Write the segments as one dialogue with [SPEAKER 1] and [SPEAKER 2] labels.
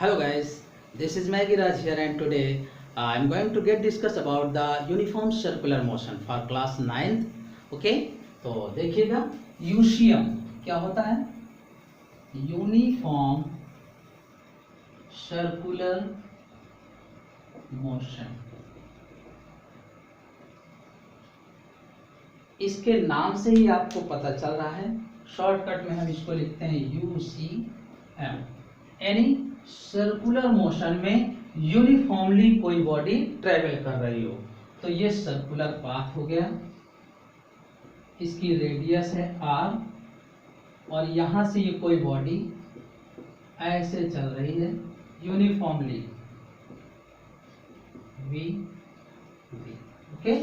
[SPEAKER 1] Hello guys, this is Maggie Raj here and today I am going to discuss about the uniform circular motion for class 9th. Okay, तो देखिएगा यूशियम क्या होता है, uniform circular motion. इसके नाम से ही आपको पता चल रहा है, शॉर्टकट में हम इसको लिखते हैं UCM, यानी सर्कुलर मोशन में यूनिफॉर्मली कोई बॉडी ट्रेवल कर रही हो। तो ये सर्कुलर पाथ हो गया, इसकी रेडियस है R और यहां से ये कोई बॉडी ऐसे चल रही है यूनिफॉर्मली V, ओके।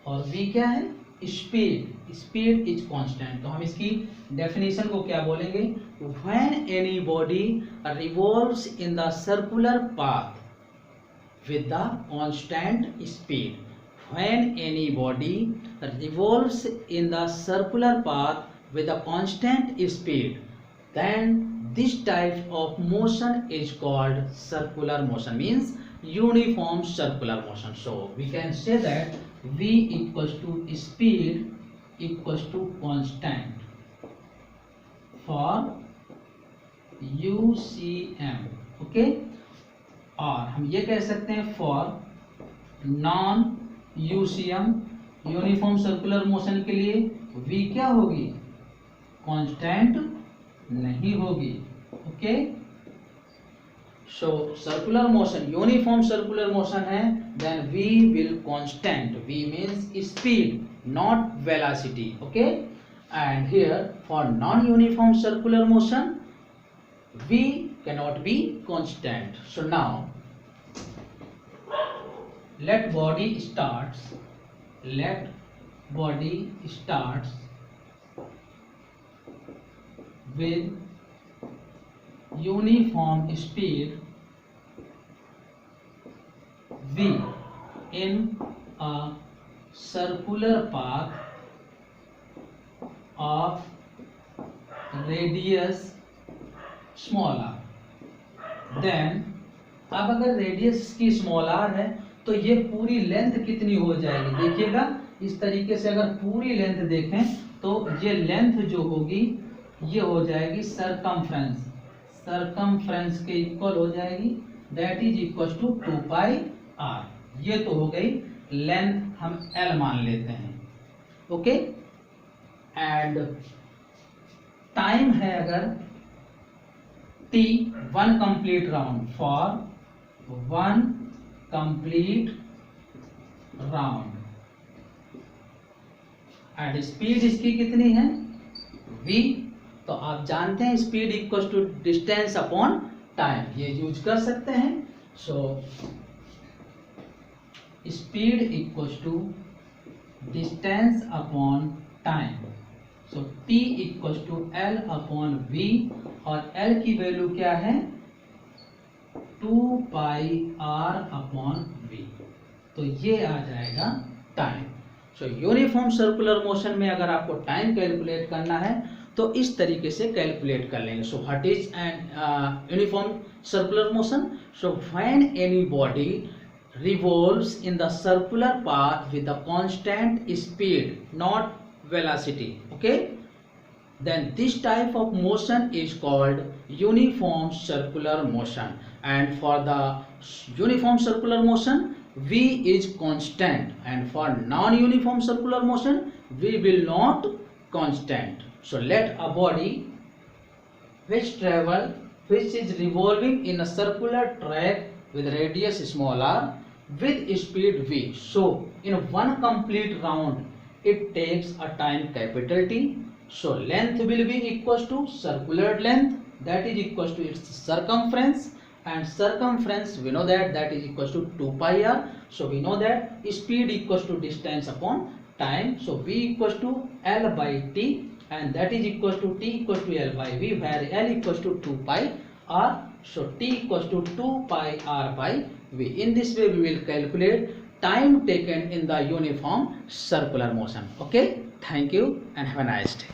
[SPEAKER 1] और V क्या है, स्पीड, स्पीड इज कांस्टेंट। तो हम इसकी डेफिनेशन को क्या बोलेंगे, when any body revolves in the circular path with the constant speed, when any body revolves in the circular path with the constant speed, then this type of motion is called circular motion, means uniform circular motion. So we can say that V equals to speed equals to constant for UCM, okay। और हम ये कह सकते हैं for non UCM uniform circular motion के लिए V क्या होगी, कांस्टेंट नहीं होगी, okay. So circular motion, uniform circular motion है, then V will constant, V means speed not velocity, okay. And here for non uniform circular motion V cannot be constant. So now let body starts with uniform speed V in a circular path of radius small r। Then अब अगर radius की small r है तो ये पूरी length कितनी हो जाएगी, देखिएगा इस तरीके से अगर पूरी लेंथ देखें तो ये लेंथ जो होगी ये हो जाएगी सरकमफ्रेंस, सरकमफ्रेंस के इक्वल हो जाएगी, that is equal to 2 pi r। ये तो हो गई लेंथ, हम L मान लेते हैं, ओके। एंड टाइम है अगर T 1 complete round, for 1 complete round, and speed इसकी कितनी है V। तो आप जानते हैं speed equal to distance upon time, ये यूज कर सकते हैं। So speed equal to distance upon time, so T equal to L upon V, और L की वैल्यू क्या है 2 पाई R अपॉन V। तो ये आ जाएगा टाइम। सो यूनिफॉर्म सर्कुलर मोशन में अगर आपको टाइम कैलकुलेट करना है तो इस तरीके से कैलकुलेट कर लेंगे। So what is an uniform circular motion, so when any body revolves in the circular path with a constant speed, not velocity, okay, then this type of motion is called uniform circular motion. And for the uniform circular motion V is constant, and for non-uniform circular motion V will not constant. So let a body which is revolving in a circular track with radius small r with speed V. So in one complete round it takes a time capital T. So length will be equals to circular length, that is equals to its circumference, and circumference we know that is equals to 2 pi r. So we know that speed equals to distance upon time. So V equals to L by T, and that is equals to T equals to L by V, where L equals to 2 pi r. So T equals to 2 pi r by V. In this way we will calculate time taken in the uniform circular motion, okay। Thank you and have a nice day.